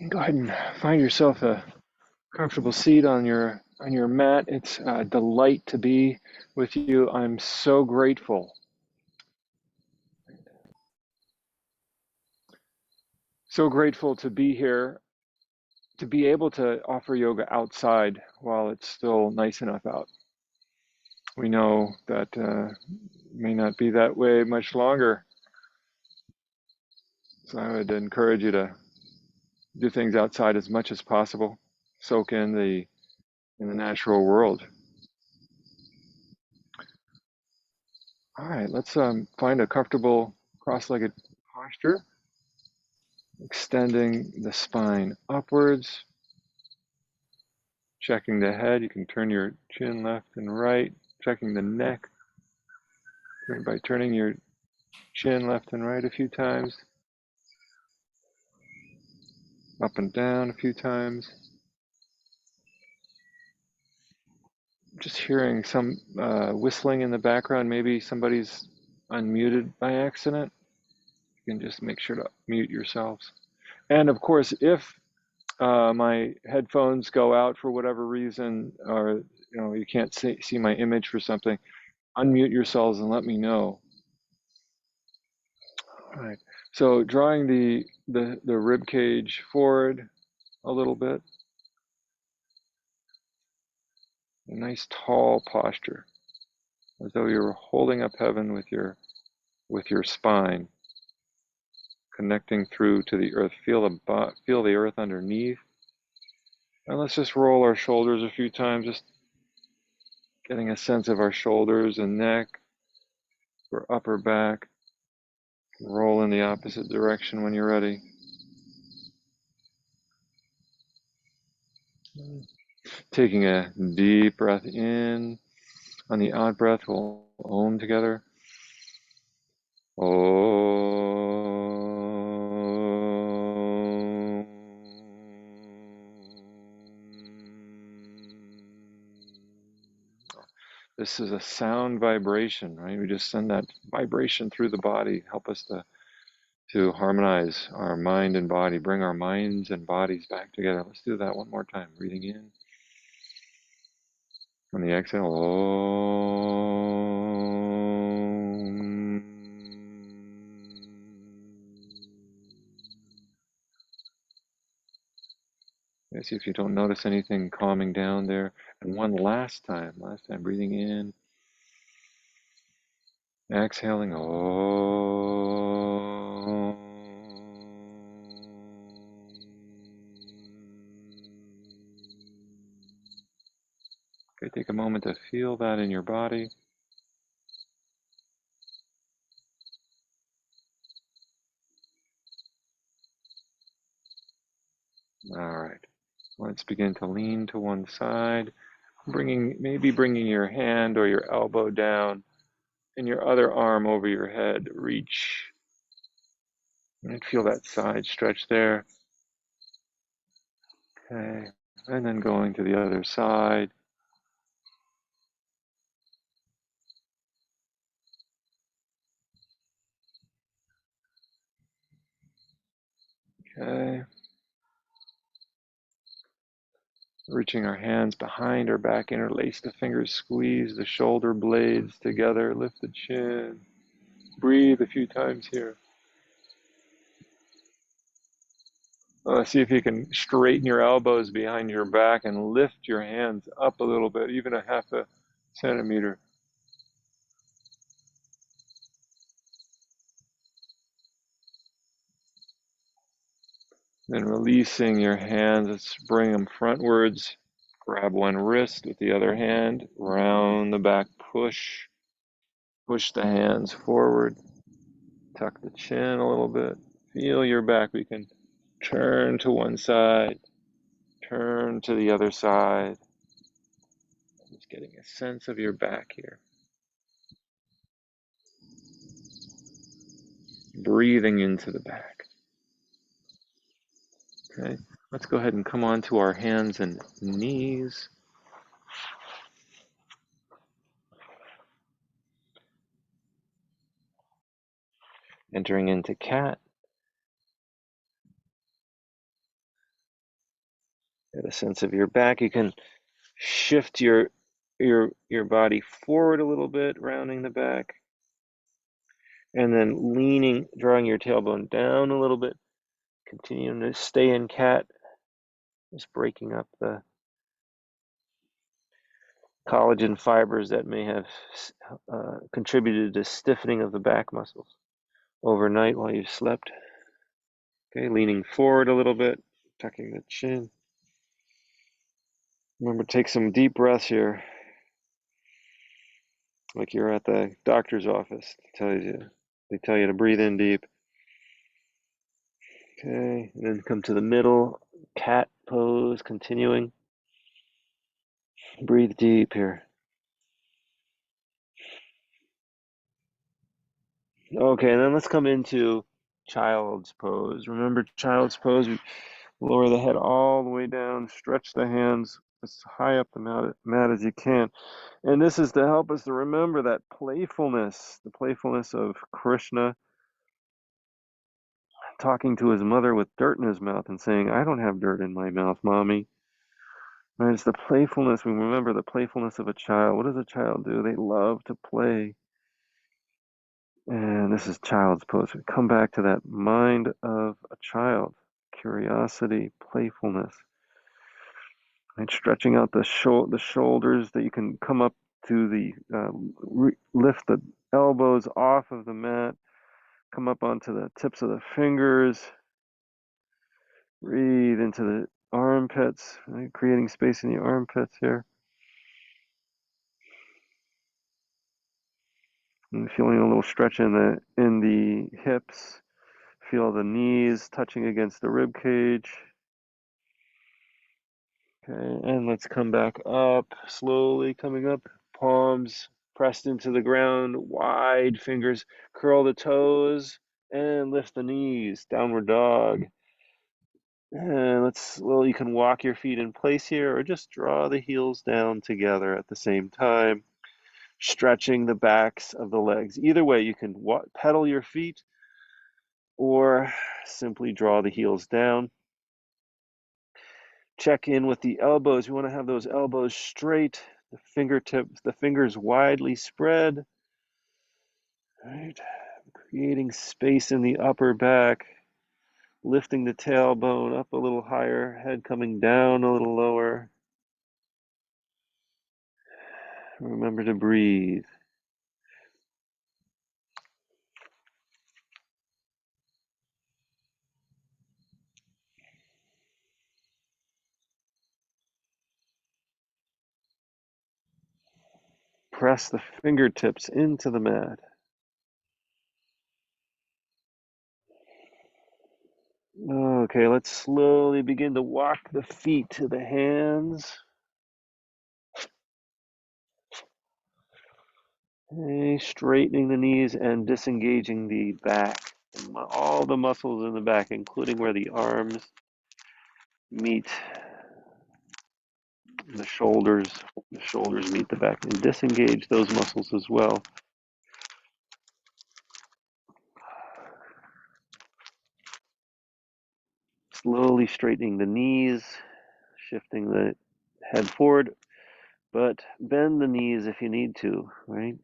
Go ahead and find yourself a comfortable seat on your mat. It's a delight to be with you. I'm so grateful to be here, to be able to offer yoga outside while it's still nice enough out. We know that may not be that way much longer, so I would encourage you to do things outside as much as possible. Soak in the natural world. All right, let's find a comfortable cross-legged posture, extending the spine upwards, checking the head. You can turn your chin left and right, checking the neck by turning your chin left and right a few times, up and down a few times. Just hearing some whistling in the background. Maybe somebody's unmuted by accident. You can just make sure to mute yourselves. And of course, if my headphones go out for whatever reason, or you can't see my image for something, unmute yourselves and let me know. All right. So drawing the rib cage forward a little bit, a nice tall posture, as though you're holding up heaven with your spine, connecting through to the earth. Feel the earth underneath, and let's just roll our shoulders a few times, just getting a sense of our shoulders and neck, or upper back. Roll in the opposite direction when you're ready. Taking a deep breath in. On the out breath, we'll Om together. Om. This is a sound vibration, right? We just send that vibration through the body, help us to harmonize our mind and body, bring our minds and bodies back together. Let's do that one more time. Breathing in. On the exhale, Om. See if you don't notice anything calming down there. And one last time, breathing in, exhaling, Om. Okay, take a moment to feel that in your body. All right, let's begin to lean to one side, maybe bringing your hand or your elbow down and your other arm over your head. Reach and feel that side stretch there. Okay, and then going to the other side. Okay. Reaching our hands behind our back, interlace the fingers, squeeze the shoulder blades together, lift the chin. Breathe a few times here. See if you can straighten your elbows behind your back and lift your hands up a little bit, even a half a centimeter. Then releasing your hands, let's bring them frontwards. Grab one wrist with the other hand, round the back, push the hands forward, tuck the chin a little bit, feel your back. We can turn to one side, turn to the other side. Just getting a sense of your back here. Breathing into the back. Okay, let's go ahead and come on to our hands and knees. Entering into cat. Get a sense of your back. You can shift your body forward a little bit, rounding the back, and then leaning, drawing your tailbone down a little bit. Continuing to stay in cat, just breaking up the collagen fibers that may have contributed to stiffening of the back muscles overnight while you slept. Okay, leaning forward a little bit, tucking the chin. Remember, take some deep breaths here, like you're at the doctor's office. They tell you to breathe in deep. Okay, and then come to the middle, cat pose, continuing. Breathe deep here. Okay, and then let's come into child's pose. Remember child's pose? We lower the head all the way down, stretch the hands as high up the mat as you can. And this is to help us to remember that playfulness, the playfulness of Krishna talking to his mother with dirt in his mouth and saying, I don't have dirt in my mouth, mommy. Right? It's the playfulness. We remember the playfulness of a child. What does a child do? They love to play. And this is child's pose. We come back to that mind of a child, curiosity, playfulness. And stretching out the shoulders that you can come up to the, lift the elbows off of the mat, come up onto the tips of the fingers, breathe into the armpits, right? Creating space in the armpits here. And feeling a little stretch in the hips. Feel the knees touching against the rib cage. Okay, and let's come back up, slowly coming up, palms pressed into the ground, wide fingers, curl the toes, and lift the knees, downward dog. And you can walk your feet in place here, or just draw the heels down together at the same time, stretching the backs of the legs. Either way, you can pedal your feet, or simply draw the heels down. Check in with the elbows. We want to have those elbows straight, the fingertips, the fingers widely spread. Right. Creating space in the upper back, lifting the tailbone up a little higher, head coming down a little lower. Remember to breathe. Press the fingertips into the mat. Okay, let's slowly begin to walk the feet to the hands. Okay, straightening the knees and disengaging the back. All the muscles in the back, including where the arms meet the shoulders. The shoulders meet the back, and disengage those muscles as well. Slowly straightening the knees, shifting the head forward, but bend the knees if you need to, right?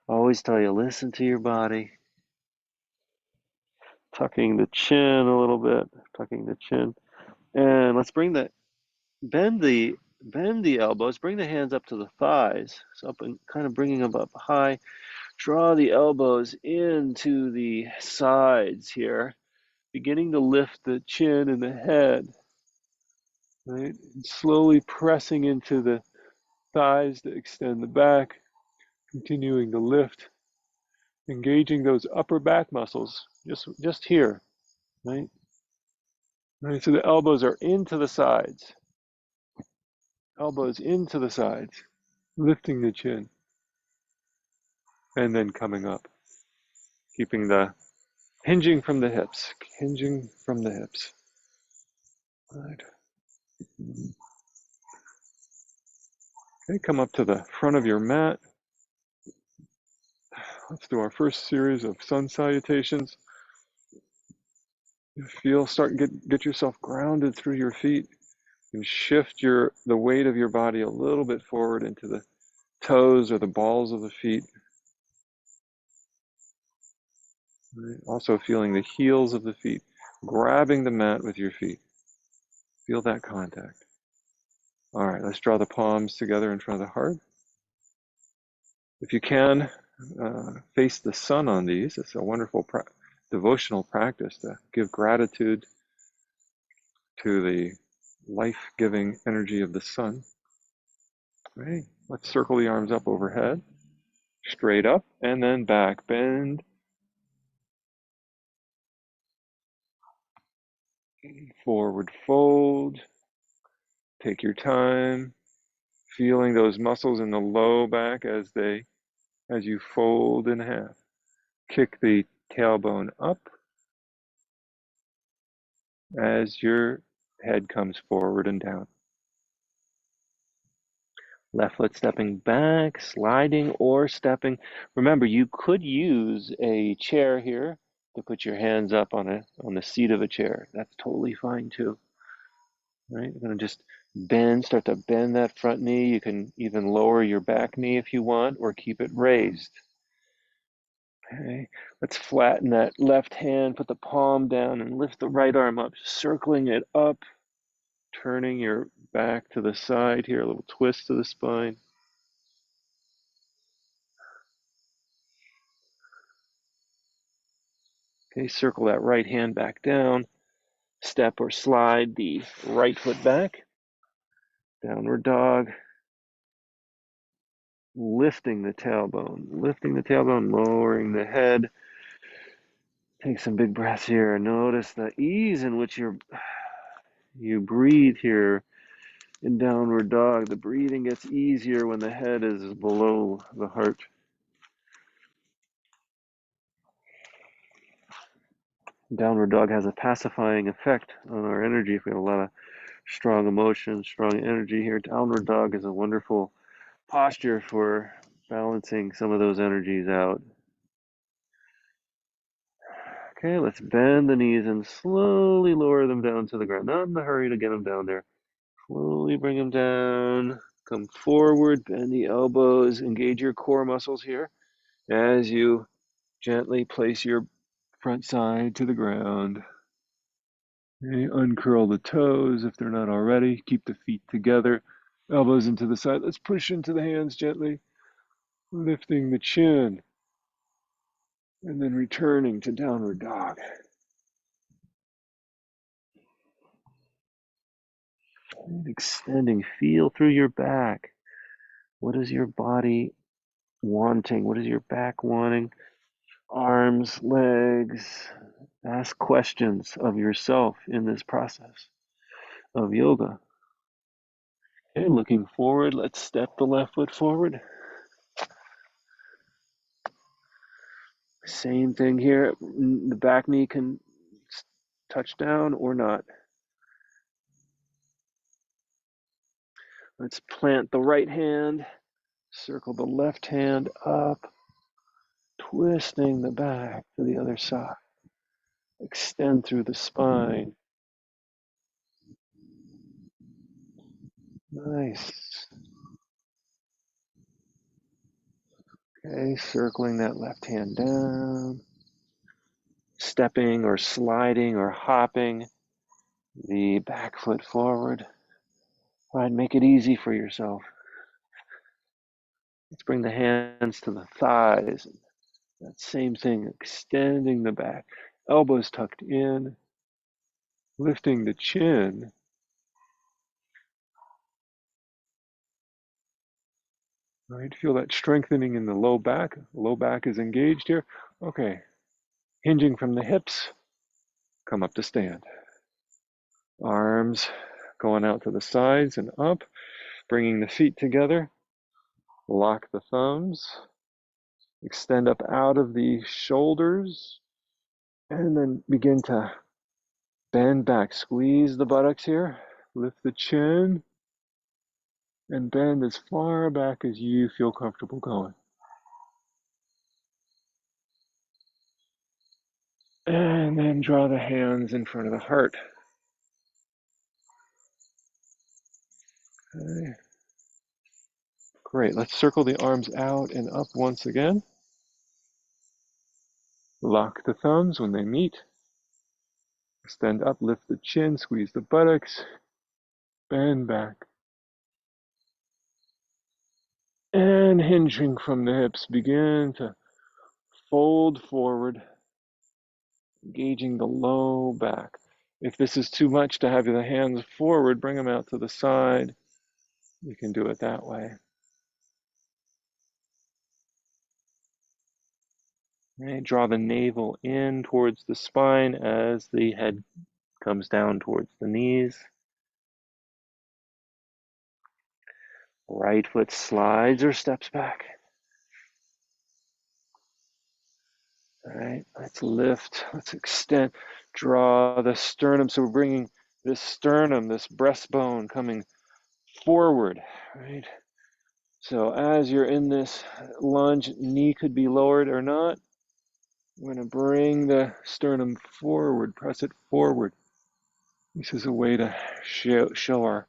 Always tell you, listen to your body. Tucking the chin a little bit, tucking the chin. And let's bend the elbows, bring the hands up to the thighs. So up and kind of bringing them up high. Draw the elbows into the sides here, beginning to lift the chin and the head, right? And slowly pressing into the thighs to extend the back, continuing to lift, engaging those upper back muscles, just here, right? Right, so the elbows are into the sides, elbows into the sides, lifting the chin, and then coming up, keeping the hinging from the hips, hinging from the hips. Right. Okay, come up to the front of your mat. Let's do our first series of sun salutations. Get yourself grounded through your feet and shift the weight of your body a little bit forward into the toes or the balls of the feet. Right? Also feeling the heels of the feet, grabbing the mat with your feet. Feel that contact. All right, let's draw the palms together in front of the heart. If you can, face the sun on these. It's a wonderful devotional practice to give gratitude to the life-giving energy of the sun. Right. Let's circle the arms up overhead, straight up, and then back. Bend, forward fold. Take your time, feeling those muscles in the low back as you fold in half. Kick the tailbone up as your head comes forward and down. Left foot stepping back, sliding or stepping. Remember, you could use a chair here to put your hands up on the seat of a chair. That's totally fine too. Right? You're going to just start to bend that front knee. You can even lower your back knee if you want, or keep it raised. Okay, let's flatten that left hand, put the palm down and lift the right arm up, circling it up, turning your back to the side here, a little twist to the spine. Okay, circle that right hand back down, step or slide the right foot back, downward dog, lifting the tailbone, lowering the head. Take some big breaths here. Notice the ease in which you breathe here in downward dog. The breathing gets easier when the head is below the heart. Downward dog has a pacifying effect on our energy. If we have a lot of strong emotion, strong energy here, downward dog is a wonderful posture for balancing some of those energies out. Okay, let's bend the knees and slowly lower them down to the ground. Not in a hurry to get them down there. Slowly bring them down. Come forward, bend the elbows, engage your core muscles here as you gently place your front side to the ground. Okay, uncurl the toes if they're not already. Keep the feet together, elbows into the side. Let's push into the hands gently, lifting the chin, and then returning to downward dog. And extending, feel through your back. What is your body wanting? What is your back wanting? Arms, legs. Ask questions of yourself in this process of yoga. Okay, looking forward, let's step the left foot forward. Same thing here. The back knee can touch down or not. Let's plant the right hand, circle the left hand up, twisting the back to the other side. Extend through the spine. Nice. Okay, circling that left hand down, stepping or sliding or hopping the back foot forward. All right, make it easy for yourself. Let's bring the hands to the thighs. That same thing, extending the back, elbows tucked in, lifting the chin. All right, feel that strengthening in the low back. The low back is engaged here. Okay, hinging from the hips, come up to stand. Arms going out to the sides and up, bringing the feet together. Lock the thumbs. Extend up out of the shoulders. And then begin to bend back. Squeeze the buttocks here. Lift the chin. And bend as far back as you feel comfortable going. And And then draw the hands in front of the heart. Okay. Great, let's circle the arms out and up once again. Lock the thumbs when they meet. Extend up, lift the chin, squeeze the buttocks, bend back. And hinging from the hips, begin to fold forward, engaging the low back. If this is too much to have the hands forward, bring them out to the side. You can do it that way. Right, draw the navel in towards the spine as the head comes down towards the knees. Right foot slides or steps back. All right, let's lift, let's extend, draw the sternum. So we're bringing this sternum, this breastbone coming forward, right? So as you're in this lunge, knee could be lowered or not. We're going to bring the sternum forward, press it forward. This is a way to show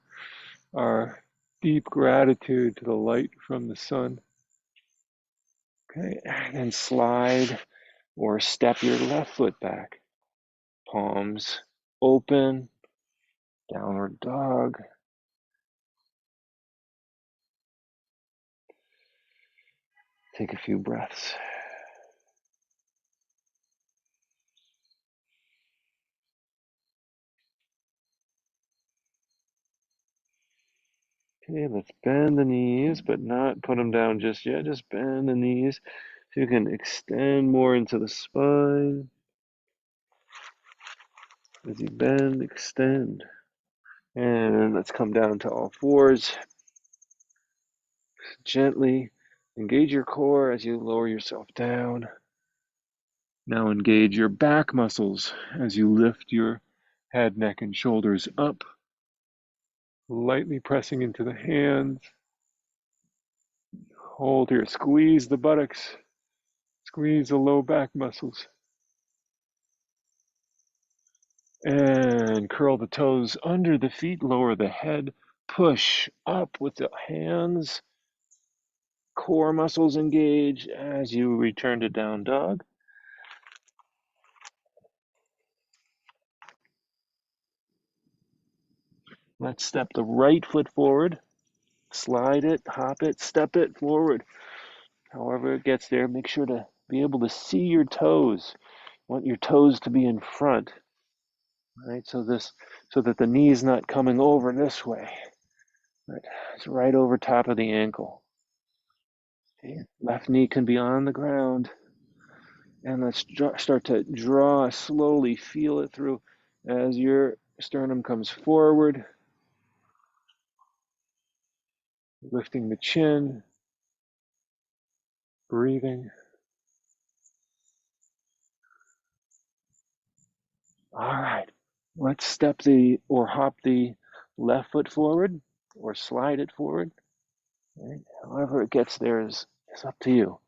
our deep gratitude to the light from the sun. Okay, and then slide or step your left foot back. Palms open, downward dog. Take a few breaths. Okay, let's bend the knees, but not put them down just yet. Just bend the knees so you can extend more into the spine. As you bend, extend. And let's come down to all fours. Gently engage your core as you lower yourself down. Now engage your back muscles as you lift your head, neck, and shoulders up. Lightly pressing into the hands. Hold here, squeeze the buttocks, squeeze the low back muscles. And curl the toes under the feet, lower the head, push up with the hands. Core muscles engage as you return to down dog. Let's step the right foot forward, slide it, hop it, step it forward. However it gets there, make sure to be able to see your toes. Want your toes to be in front, right? So that the knee is not coming over this way. Right, it's right over top of the ankle. Okay. Left knee can be on the ground. And let's start to draw slowly, feel it through as your sternum comes forward, lifting the chin, breathing. All right, let's step or hop the left foot forward or slide it forward. Right? However it gets there is up to you.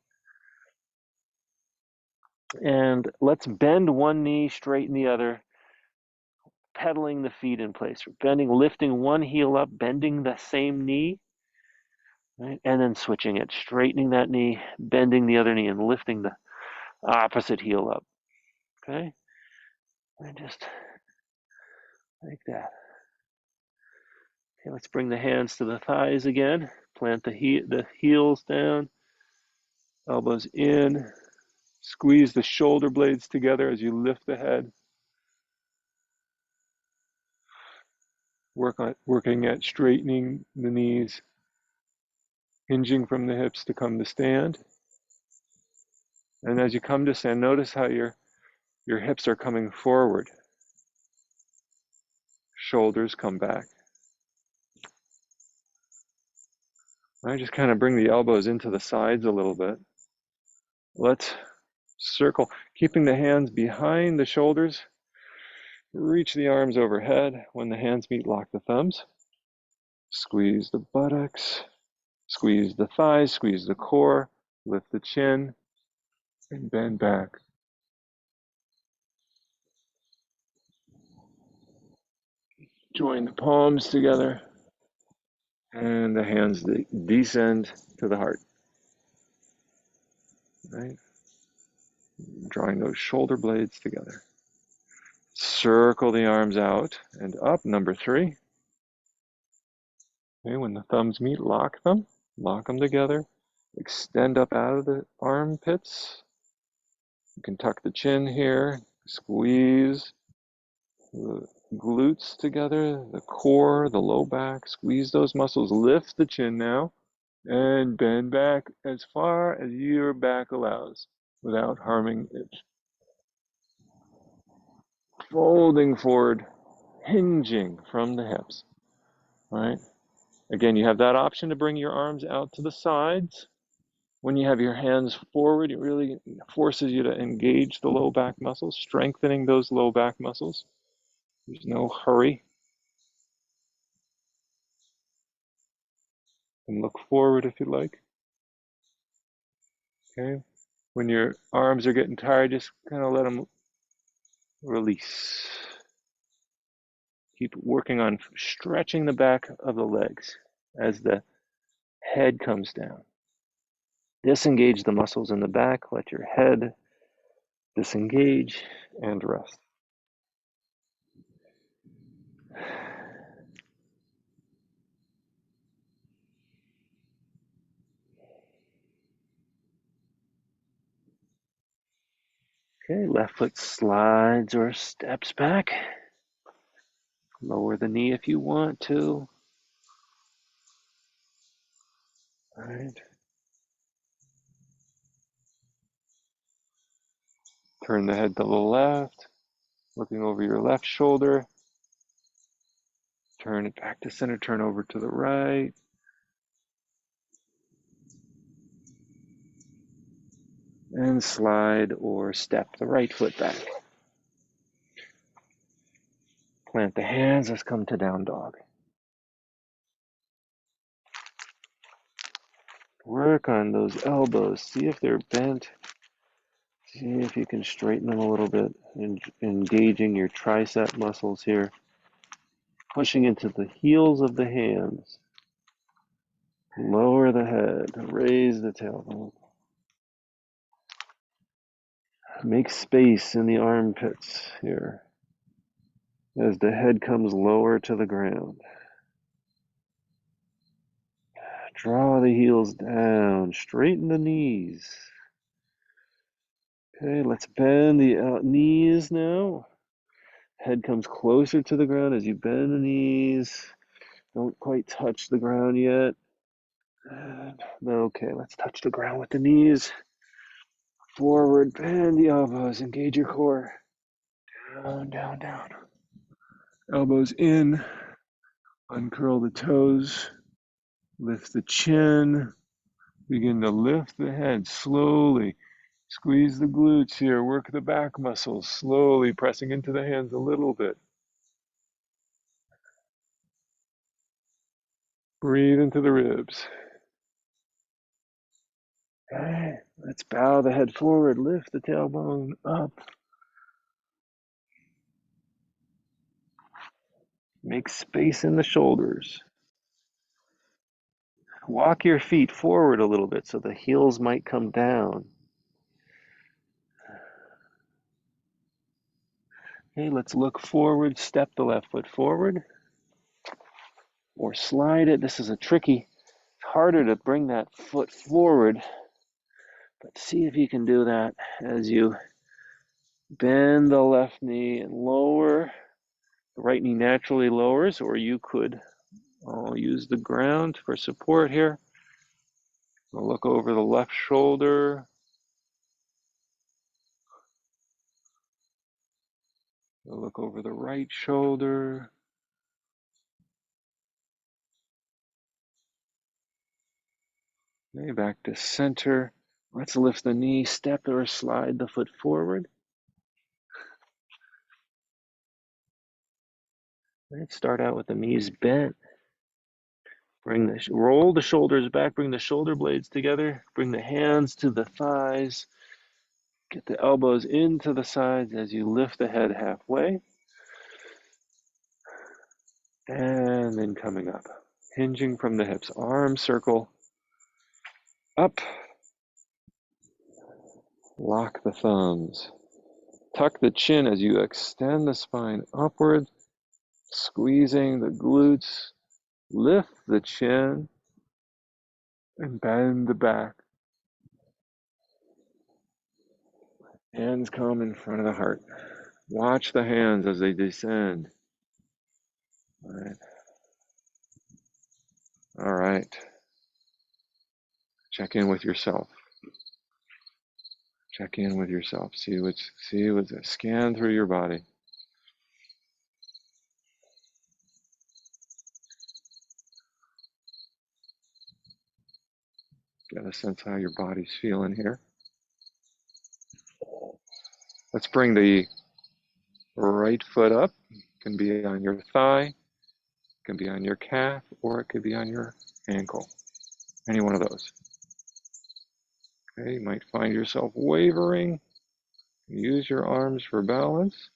And let's bend one knee, straighten the other, pedaling the feet in place. Bending, lifting one heel up, bending the same knee, right? And then switching it, straightening that knee, bending the other knee, and lifting the opposite heel up. Okay? And just like that. Okay, let's bring the hands to the thighs again. Plant the heels down, elbows in. Squeeze the shoulder blades together as you lift the head. Working at straightening the knees, hinging from the hips to come to stand. And as you come to stand, notice how your hips are coming forward. Shoulders come back. I just kind of bring the elbows into the sides a little bit. Let's circle, keeping the hands behind the shoulders. Reach the arms overhead. When the hands meet, lock the thumbs. Squeeze the buttocks. Squeeze the thighs, squeeze the core. Lift the chin and bend back. Join the palms together and the hands descend to the heart. Right? Drawing those shoulder blades together. Circle the arms out and up, number 3. Okay, when the thumbs meet, lock them together. Extend up out of the armpits. You can tuck the chin here, squeeze the glutes together, the core, the low back, squeeze those muscles, lift the chin now, and bend back as far as your back allows without harming it. Folding forward, hinging from the hips, right? Again, you have that option to bring your arms out to the sides. When you have your hands forward, it really forces you to engage the low back muscles, strengthening those low back muscles. There's no hurry. And look forward if you like. Okay. When your arms are getting tired, just kind of let them release. Keep working on stretching the back of the legs as the head comes down. Disengage the muscles in the back. Let your head disengage and rest. Okay, left foot slides or steps back. Lower the knee if you want to. All right. Turn the head to the left, looking over your left shoulder. Turn it back to center, turn over to the right. And slide or step the right foot back. Plant the hands, let's come to down dog. Work on those elbows, see if they're bent. See if you can straighten them a little bit, engaging your tricep muscles here. Pushing into the heels of the hands. Lower the head, raise the tailbone. Make space in the armpits here as the head comes lower to the ground. Draw the heels down, straighten the knees. Okay, let's bend the knees now. Head comes closer to the ground as you bend the knees. Don't quite touch the ground yet. Okay, let's touch the ground with the knees. Forward, bend the elbows, engage your core. Down, down, down. Elbows in, uncurl the toes, lift the chin, begin to lift the head slowly. Squeeze the glutes here, work the back muscles, slowly pressing into the hands a little bit. Breathe into the ribs. Okay, let's bow the head forward, lift the tailbone up. Make space in the shoulders. Walk your feet forward a little bit so the heels might come down. Okay, let's look forward, step the left foot forward, or slide it. This is a tricky, it's harder to bring that foot forward, but see if you can do that as you bend the left knee and lower. The right knee naturally lowers, or you could use the ground for support here. We'll look over the left shoulder. We'll look over the right shoulder. Okay, back to center. Let's lift the knee, step or slide the foot forward. Let's start out with the knees bent. Roll the shoulders back, bring the shoulder blades together, bring the hands to the thighs, get the elbows into the sides as you lift the head halfway. And then coming up, hinging from the hips, arms circle up, lock the thumbs, tuck the chin as you extend the spine upward, squeezing the glutes, lift the chin, and bend the back. Hands come in front of the heart. Watch the hands as they descend. All right. All right. Check in with yourself. Check in with yourself. See what's scan through your body. Get a sense how your body's feeling here. Let's bring the right foot up. It can be on your thigh, it can be on your calf, or it could be on your ankle. Any one of those. Okay, you might find yourself wavering. Use your arms for balance.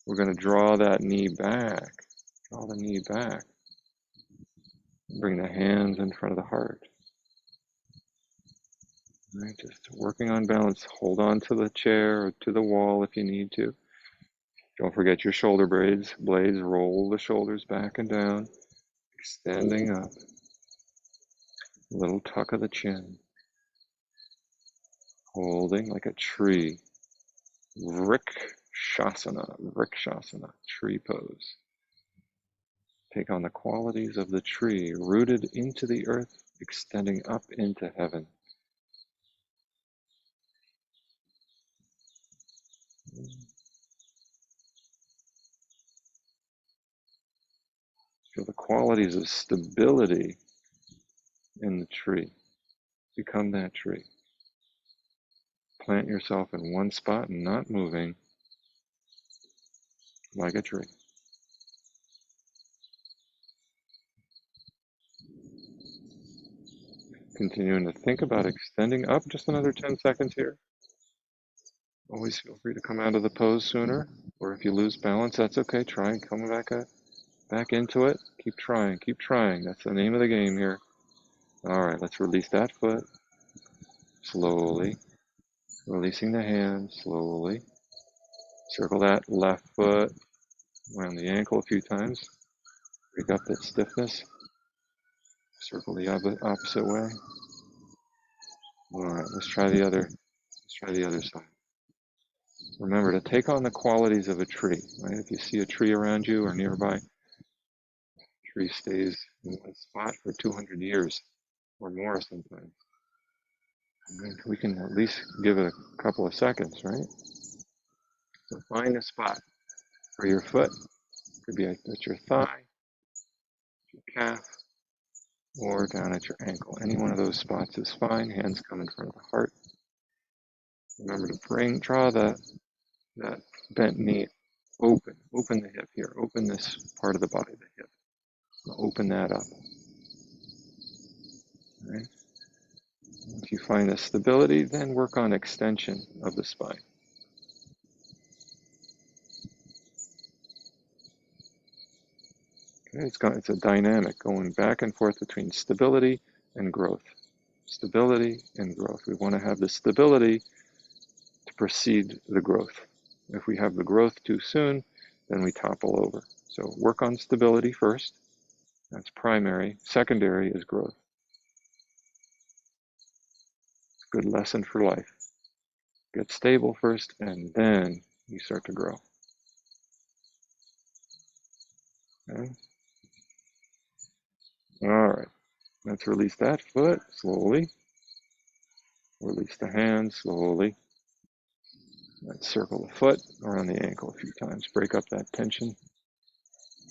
We're going to draw that knee back. Draw the knee back. Bring the hands in front of the heart. All right, just working on balance. Hold on to the chair or to the wall if you need to. Don't forget your shoulder blades. Roll the shoulders back and down, extending up. A little tuck of the chin. Holding like a tree. Vrikshasana, tree pose. Take on the qualities of the tree, rooted into the earth, extending up into heaven. Feel the qualities of stability in the tree. Become that tree. Plant yourself in one spot and not moving, like a tree. Continuing to think about extending up. Just another 10 seconds here. Always feel free to come out of the pose sooner, or if you lose balance, that's okay. Try and come back into it. Keep trying, keep trying. That's the name of the game here. All right, let's release that foot. Slowly. Releasing the hand, slowly. Circle that left foot around the ankle a few times. Break up that stiffness. Circle the opposite way. All right, let's try the other side. Remember to take on the qualities of a tree, right? If you see a tree around you or nearby, tree stays in one spot for 200 years or more sometimes. We can at least give it a couple of seconds, right? So find a spot for your foot. It could be at your thigh, your calf, or down at your ankle. Any one of those spots is fine. Hands come in front of the heart. Remember to draw that bent knee open. Open the hip here. Open this part of the body, the hip. Open that up. All right. If you find the stability, then work on extension of the spine. Okay, it's a dynamic going back and forth between stability and growth. Stability and growth. We want to have the stability to precede the growth. If we have the growth too soon, then we topple over. So work on stability first. That's primary. Secondary is growth. Good lesson for life. Get stable first, and then you start to grow. Okay? All right. Let's release that foot slowly. Release the hand slowly. Let's circle the foot around the ankle a few times. Break up that tension,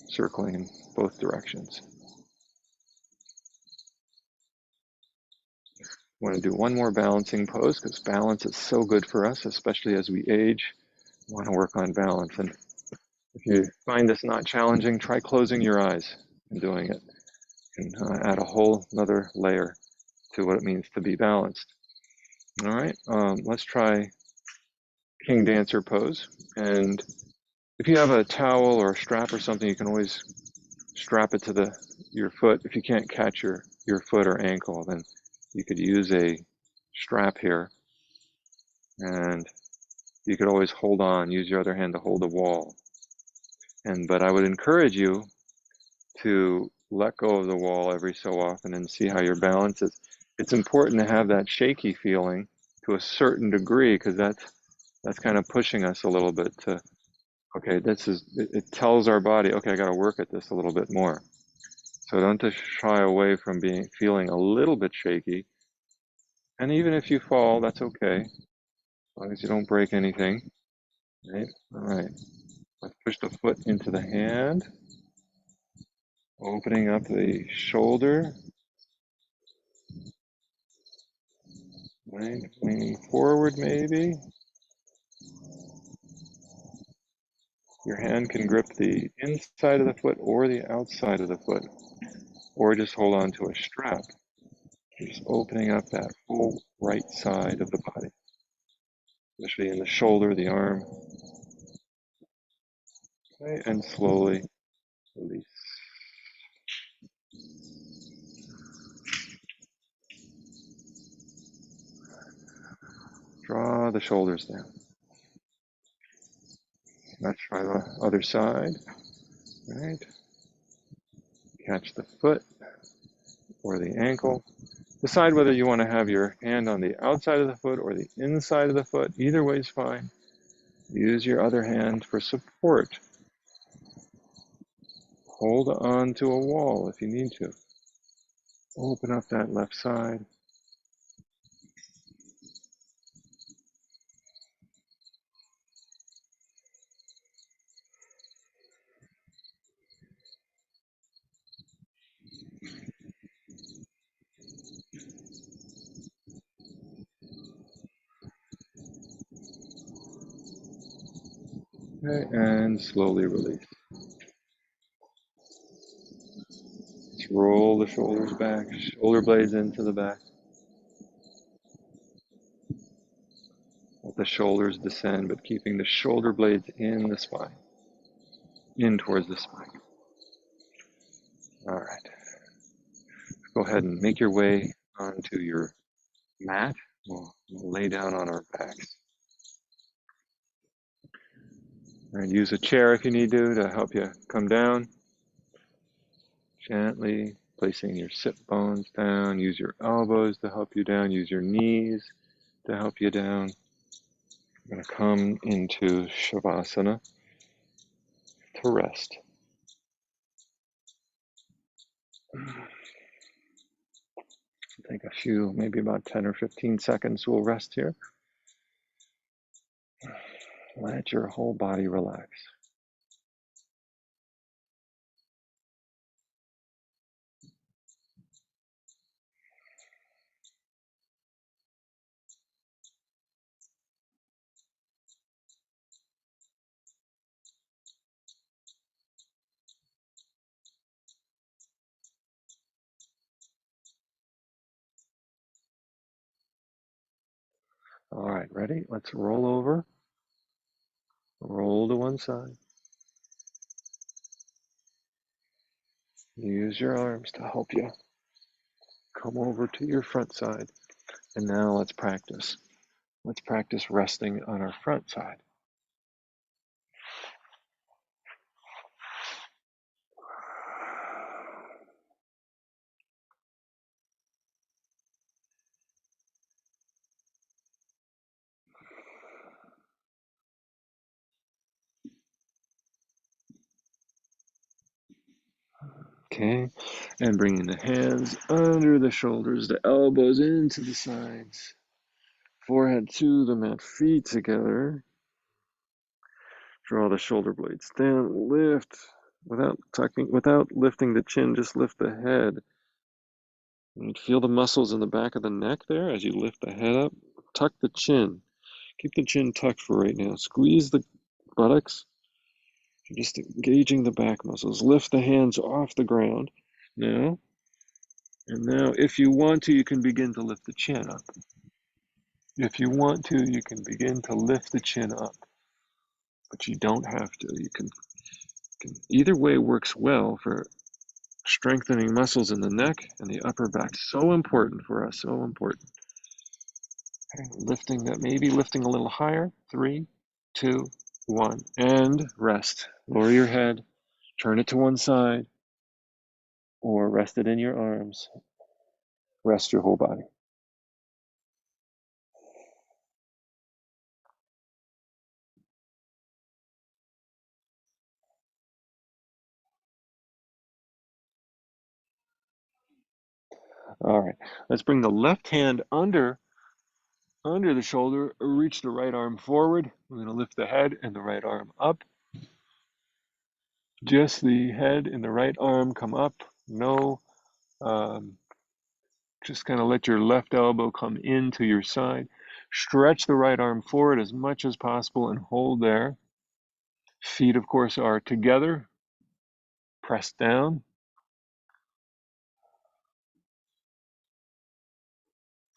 circling in both directions. I want to do one more balancing pose because balance is so good for us, especially as we age. We want to work on balance. And if you find this not challenging, try closing your eyes and doing it. And add a whole another layer to what it means to be balanced. All right, let's try King Dancer pose. And if you have a towel or a strap or something, you can always strap it to your foot. If you can't catch your foot or ankle, then you could use a strap here, and you could always hold on, use your other hand to hold the wall. But I would encourage you to let go of the wall every so often and see how your balance is. It's important to have that shaky feeling to a certain degree, because that's kind of pushing us a little bit to, okay, it tells our body, okay, I got to work at this a little bit more. So don't just shy away from feeling a little bit shaky. And even if you fall, that's okay, as long as you don't break anything. Right? All right. Let's push the foot into the hand, opening up the shoulder, right? Leaning forward maybe. Your hand can grip the inside of the foot or the outside of the foot, or just hold on to a strap. You're just opening up that whole right side of the body, especially in the shoulder, the arm, okay? And slowly release. Draw the shoulders down. Let's try the other side, right? Catch the foot or the ankle. Decide whether you want to have your hand on the outside of the foot or the inside of the foot. Either way is fine. Use your other hand for support. Hold on to a wall if you need to. Open up that left side. Okay, and slowly release. Let's roll the shoulders back, shoulder blades into the back. Let the shoulders descend, but keeping the shoulder blades in the spine, in towards the spine. All right. Go ahead and make your way onto your mat. We'll lay down on our backs. And use a chair if you need to help you come down. Gently placing your sit bones down. Use your elbows to help you down. Use your knees to help you down. I'm going to come into Shavasana to rest. Take a few, maybe about 10 or 15 seconds. We'll rest here. Let your whole body relax. All right, ready? Let's roll over. Roll to one side. Use your arms to help you come over to your front side. And now let's practice. Let's practice resting on our front side. Okay, and bringing the hands under the shoulders, the elbows into the sides, forehead to the mat, feet together. Draw the shoulder blades down, lift without lifting the chin, just lift the head. And feel the muscles in the back of the neck there as you lift the head up. Tuck the chin. Keep the chin tucked for right now. Squeeze the buttocks. You're just engaging the back muscles. Lift the hands off the ground now. And now, if you want to, you can begin to lift the chin up. If you want to, you can begin to lift the chin up. But you don't have to. You can either way works well for Strengthening muscles in the neck and the upper back. So important for us, so important. Okay, lifting that, maybe lifting a little higher. 3, 2, 1, and rest. Lower your head, turn it to one side, or rest it in your arms. Rest your whole body. All right, let's bring the left hand under the shoulder, reach the right arm forward. We're going to lift the head and the right arm up. Just the head and the right arm come up. No, just kind of let your left elbow come into your side. Stretch the right arm forward as much as possible and hold there. Feet, of course, are together, pressed down.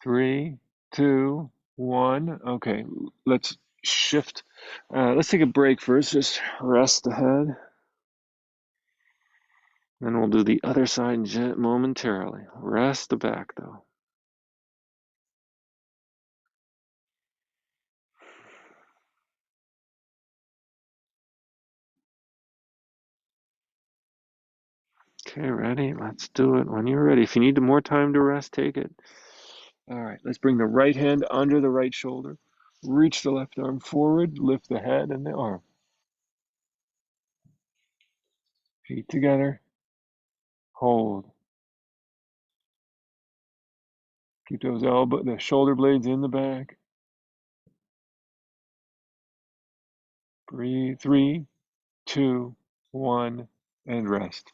3, 2, 1. Okay, let's shift. Let's take a break first. Just rest the head. Then we'll do the other side momentarily. Rest the back, though. Okay, ready? Let's do it when you're ready. If you need more time to rest, take it. All right, let's bring the right hand under the right shoulder. Reach the left arm forward, lift the head and the arm. Feet together. Hold. Keep those the shoulder blades in the back. Breathe. 3, 2, 1, and rest.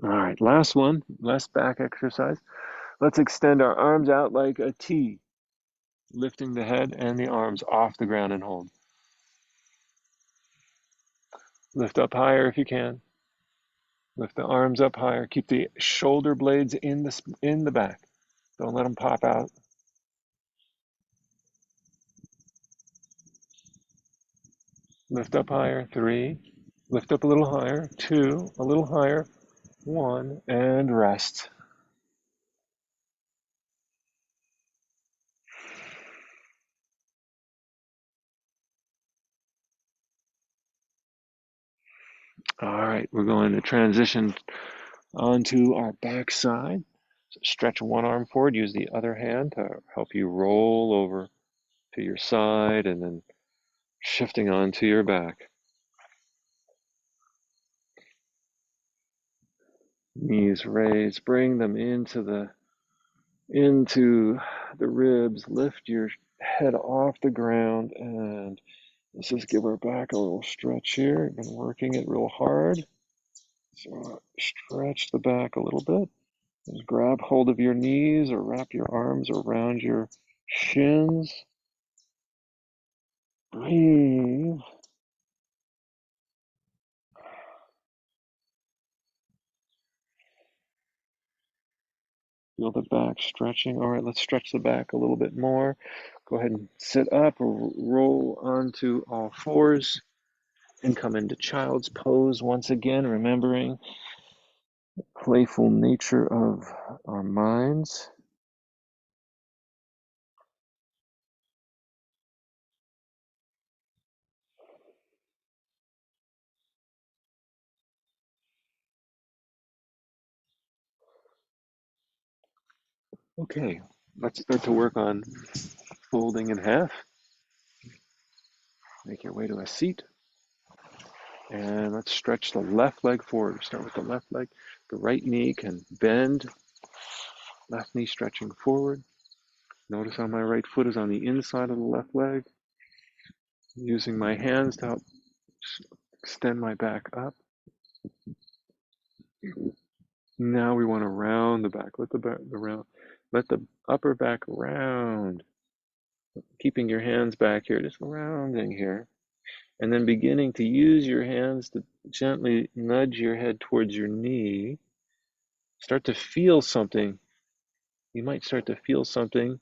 All right, last one, last back exercise. Let's extend our arms out like a T, lifting the head and the arms off the ground and hold. Lift up higher if you can. Lift the arms up higher. Keep the shoulder blades in the back. Don't let them pop out. Lift up higher. 3. Lift up a little higher. 2. A little higher. 1. And rest. All right, we're going to transition onto our back side. So stretch one arm forward. Use the other hand to help you roll over to your side and then shifting onto your back. Knees raised. Bring them into the ribs. Lift your head off the ground, and let's just give our back a little stretch here. Been working it real hard. So stretch the back a little bit. Just grab hold of your knees or wrap your arms around your shins. Breathe. Feel the back stretching. All right, let's stretch the back a little bit more. Go ahead and sit up or roll onto all fours and come into child's pose once again, remembering the playful nature of our minds. Okay, let's start to work on folding in half. Make your way to a seat. And let's stretch the left leg forward. Start with the left leg. The right knee can bend. Left knee stretching forward. Notice how my right foot is on the inside of the left leg. Using my hands to help extend my back up. Now we want to round the back. Let the upper back round. Keeping your hands back here, just rounding here. And then beginning to use your hands to gently nudge your head towards your knee. Start to feel something. You might start to feel something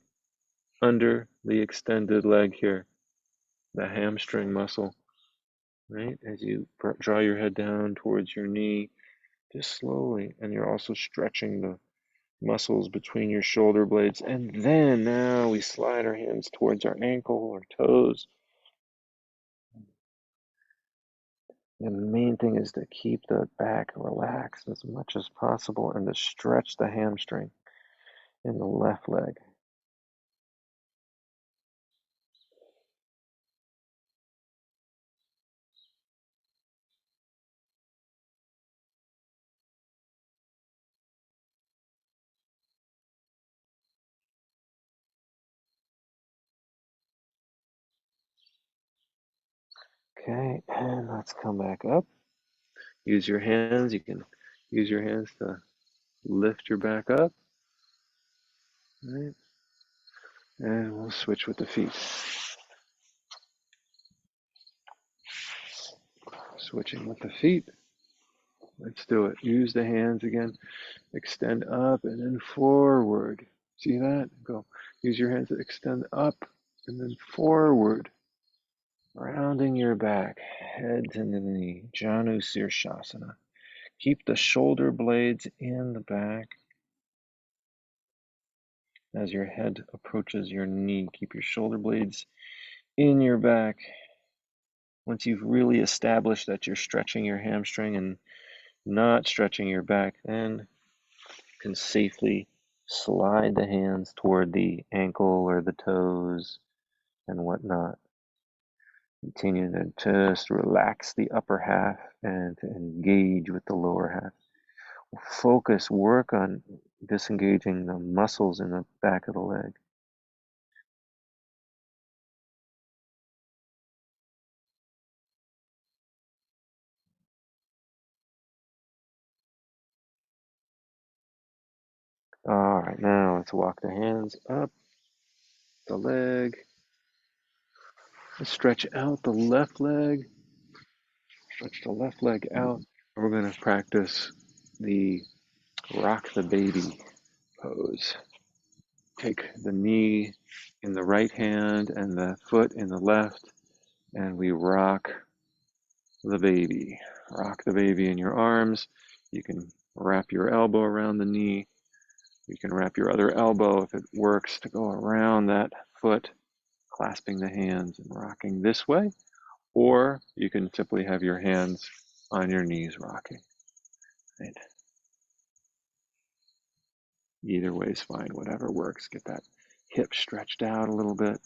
under the extended leg here, the hamstring muscle, right? As you draw your head down towards your knee, just slowly, and you're also stretching the muscles between your shoulder blades. And then now we slide our hands towards our ankle or toes. And the main thing is to keep the back relaxed as much as possible and to stretch the hamstring in the left leg. Okay, and let's come back up. Use your hands. You can use your hands to lift your back up. Right? And we'll switch with the feet. Switching with the feet. Let's do it. Use the hands again. Extend up and then forward. See that? Go. Use your hands to extend up and then forward. Rounding your back, head to the knee. Janu Sirsasana. Keep the shoulder blades in the back. As your head approaches your knee, keep your shoulder blades in your back. Once you've really established that you're stretching your hamstring and not stretching your back, then you can safely slide the hands toward the ankle or the toes and whatnot. Continue to just relax the upper half and to engage with the lower half. Focus, work on disengaging the muscles in the back of the leg. All right, now let's walk the hands up the leg. Stretch out the left leg. Stretch the left leg out. We're going to practice the rock the baby pose. Take the knee in the right hand and the foot in the left, and we rock the baby. Rock the baby in your arms. You can wrap your elbow around the knee. You can wrap your other elbow if it works to go around that foot, clasping the hands and rocking this way. Or you can simply have your hands on your knees rocking. Right? Either way is fine, whatever works. Get that hip stretched out a little bit.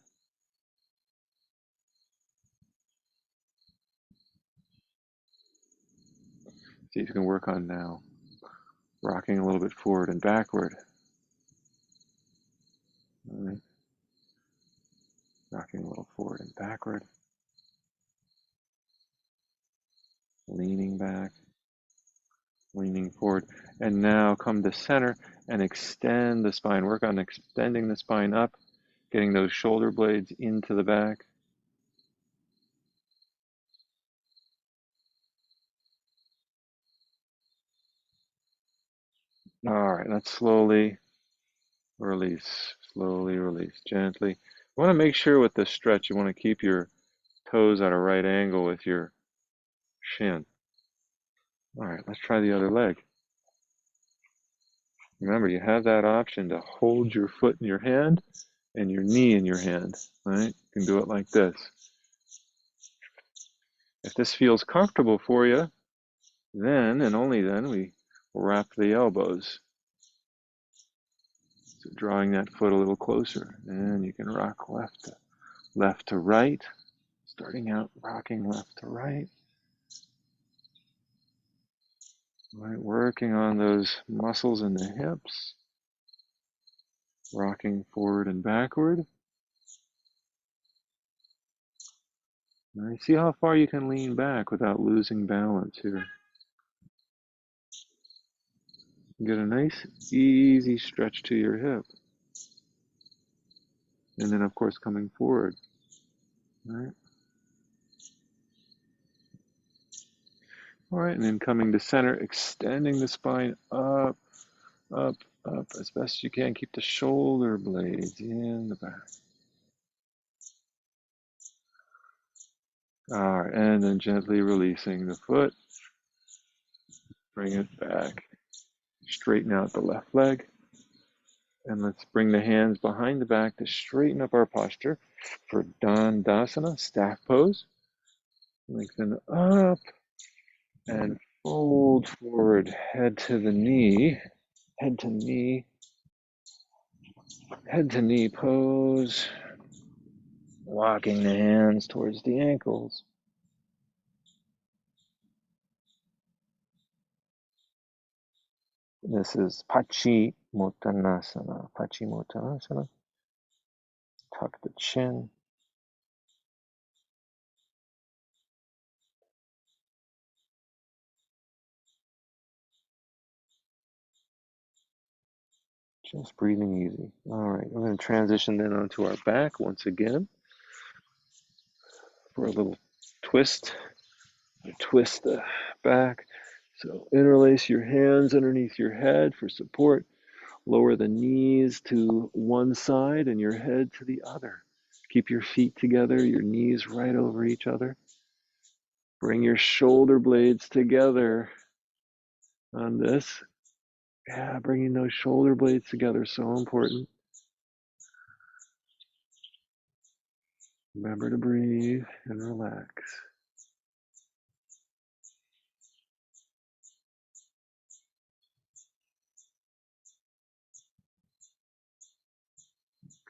See if you can work on now rocking a little bit forward and backward. All right. Rocking a little forward and backward. Leaning back, leaning forward. And now come to center and extend the spine. Work on extending the spine up, getting those shoulder blades into the back. All right, let's slowly release, gently. You want to make sure with this stretch, you want to keep your toes at a right angle with your shin. All right, let's try the other leg. Remember, you have that option to hold your foot in your hand and your knee in your hand, right? You can do it like this. If this feels comfortable for you, then and only then we wrap the elbows. So drawing that foot a little closer, and you can rock left to right, starting out rocking left to right. Right, working on those muscles in the hips, rocking forward and backward. All right, see how far you can lean back without losing balance here. Get a nice, easy stretch to your hip. And then, of course, coming forward. All right. All right, and then coming to center, extending the spine up, up, up as best you can. Keep the shoulder blades in the back. All right, and then gently releasing the foot. Bring it back. Straighten out the left leg. And let's bring the hands behind the back to straighten up our posture for Dandasana, staff pose. Lengthen up and fold forward, head to the knee, head to knee, head to knee pose. Walking the hands towards the ankles. This is Paschimottanasana. Paschimottanasana. Tuck the chin. Just breathing easy. All right, we're going to transition then onto our back once again for a little twist. Twist the back. So interlace your hands underneath your head for support. Lower the knees to one side and your head to the other. Keep your feet together, your knees right over each other. Bring your shoulder blades together on this. Yeah, bringing those shoulder blades together, so important. Remember to breathe and relax.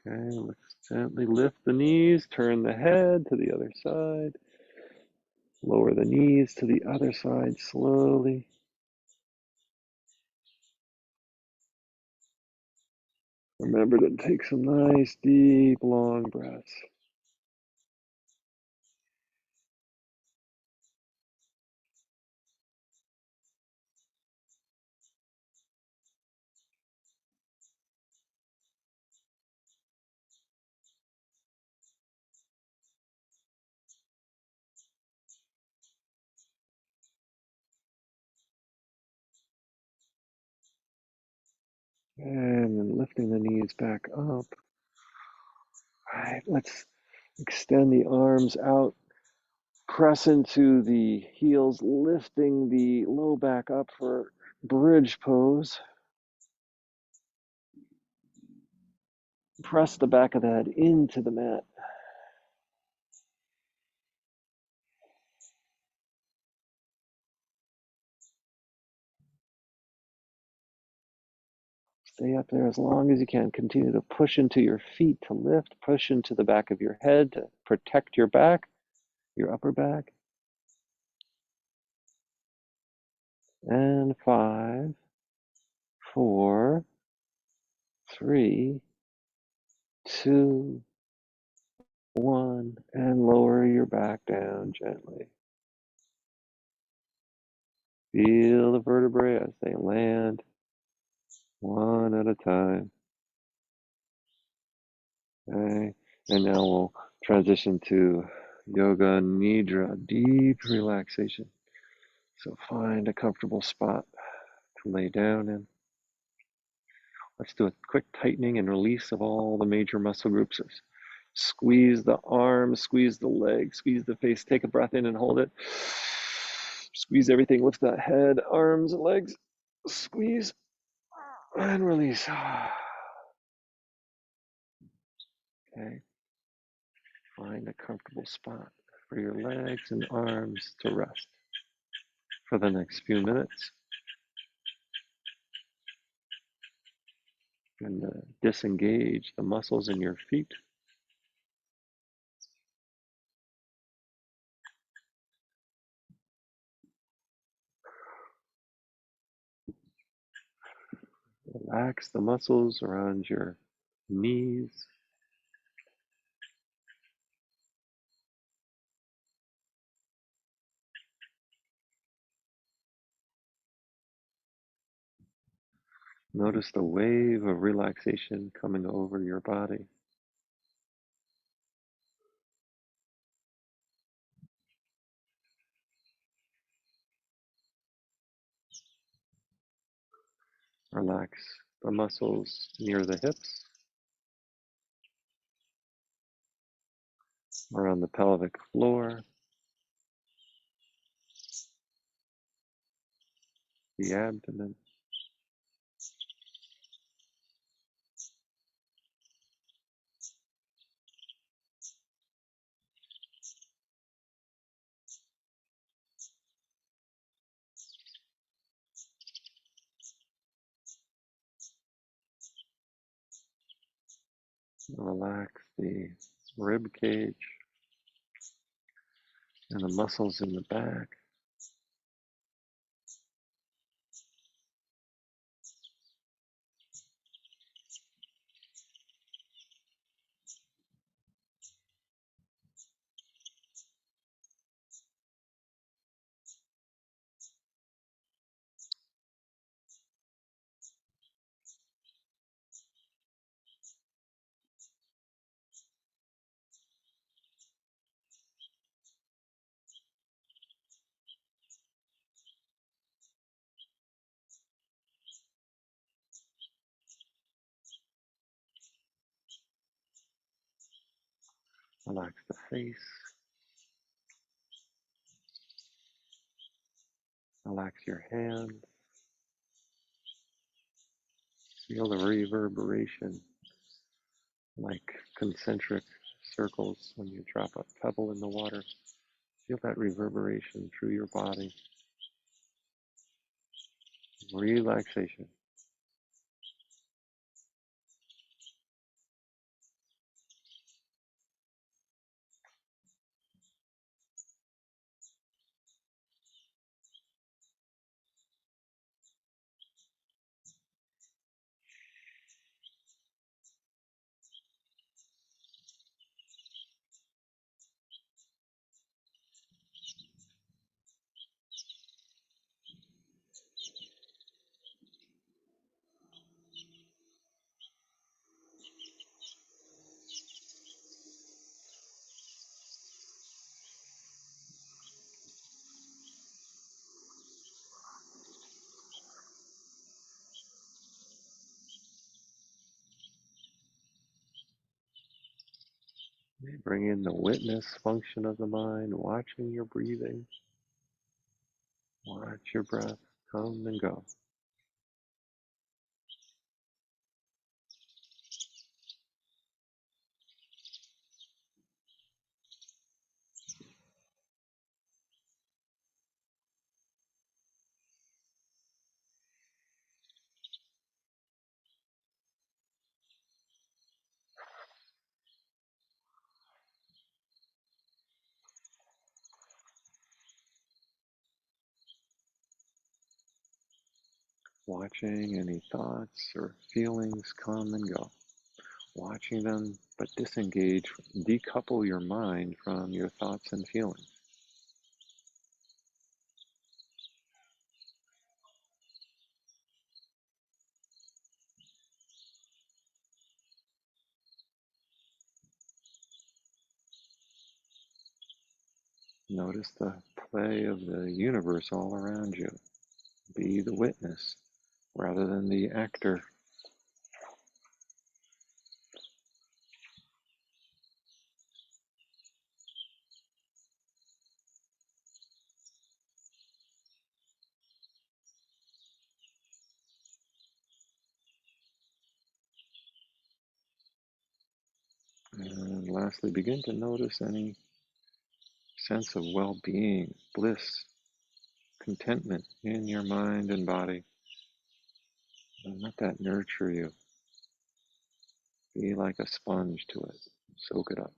Okay, let's gently lift the knees, turn the head to the other side. Lower the knees to the other side slowly. Remember to take some nice, deep, long breaths. And then lifting the knees back up. All right, let's extend the arms out. Press into the heels, lifting the low back up for bridge pose. Press the back of the head into the mat. Stay up there as long as you can. Continue to push into your feet to lift. Push into the back of your head to protect your back, your upper back. And 5, 4, 3, 2, 1. And lower your back down gently. Feel the vertebrae as they land one at a time. Okay. And now we'll transition to Yoga Nidra, deep relaxation. So find a comfortable spot to lay down in. Let's do a quick tightening and release of all the major muscle groups. Squeeze the arms, squeeze the legs, squeeze the face. Take a breath in and hold it. Squeeze everything. Lift that head, arms, legs. Squeeze and release. Okay. Find a comfortable spot for your legs and arms to rest for the next few minutes. And disengage the muscles in your feet. Relax the muscles around your knees. Notice the wave of relaxation coming over your body. Relax the muscles near the hips, around the pelvic floor, the abdomen. Relax the rib cage and the muscles in the back. Relax the face. Relax your hands. Feel the reverberation like concentric circles when you drop a pebble in the water. Feel that reverberation through your body. Relaxation. Bring in the witness function of the mind, watching your breathing. Watch your breath come and go. Watching any thoughts or feelings come and go. Watching them, but disengage, decouple your mind from your thoughts and feelings. Notice the play of the universe all around you. Be the witness rather than the actor. And lastly, begin to notice any sense of well-being, bliss, contentment in your mind and body. And let that nurture you. Be like a sponge to it. Soak it up.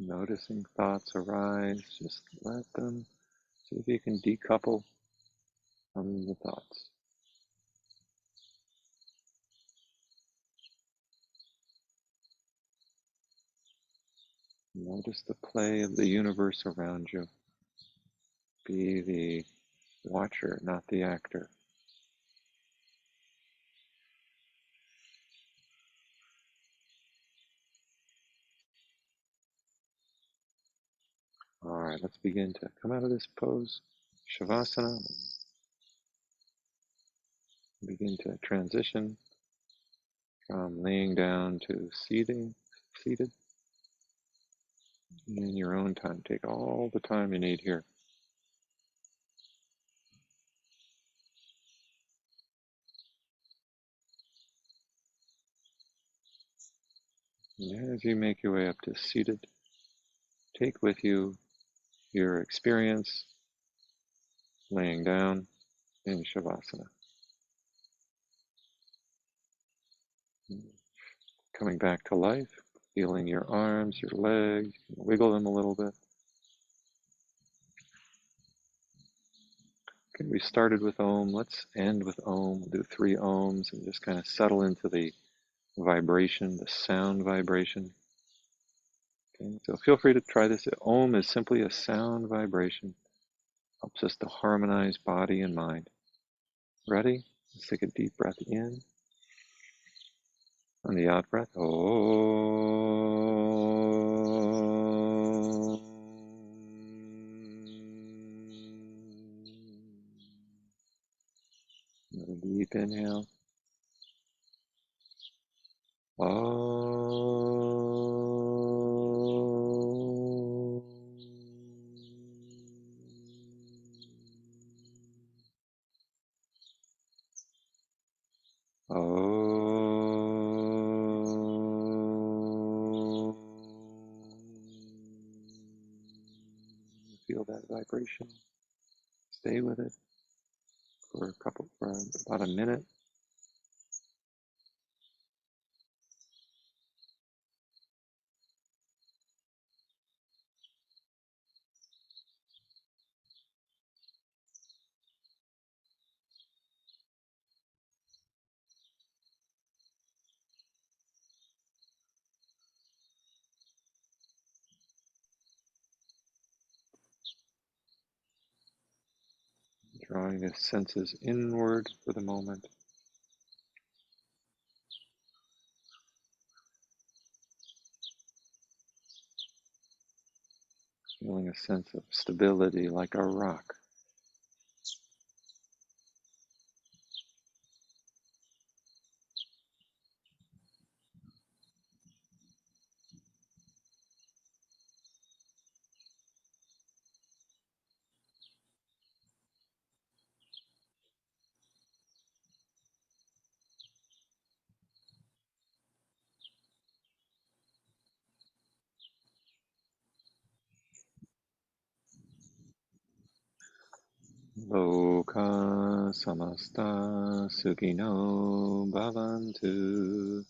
Noticing thoughts arise, just let them. See if you can decouple from the thoughts. Notice the play of the universe around you. Be the watcher, not the actor. All right, let's begin to come out of this pose, Shavasana. Begin to transition from laying down to seated in your own time. Take all the time you need here. And as you make your way up to seated, take with you your experience laying down in Shavasana. Coming back to life, feeling your arms, your legs, wiggle them a little bit. Okay, we started with Om. Let's end with Om. We'll do 3 Oms and just kind of settle into the vibration, the sound vibration. Okay, so feel free to try this. Om is simply a sound vibration. Helps us to harmonize body and mind. Ready? Let's take a deep breath in. On the out breath, Om. Another deep inhale. Om. Om. Feel that vibration. Stay with it for about a minute. Drawing the senses inward for the moment. Feeling a sense of stability like a rock. Loka samasta sukino bhavantu.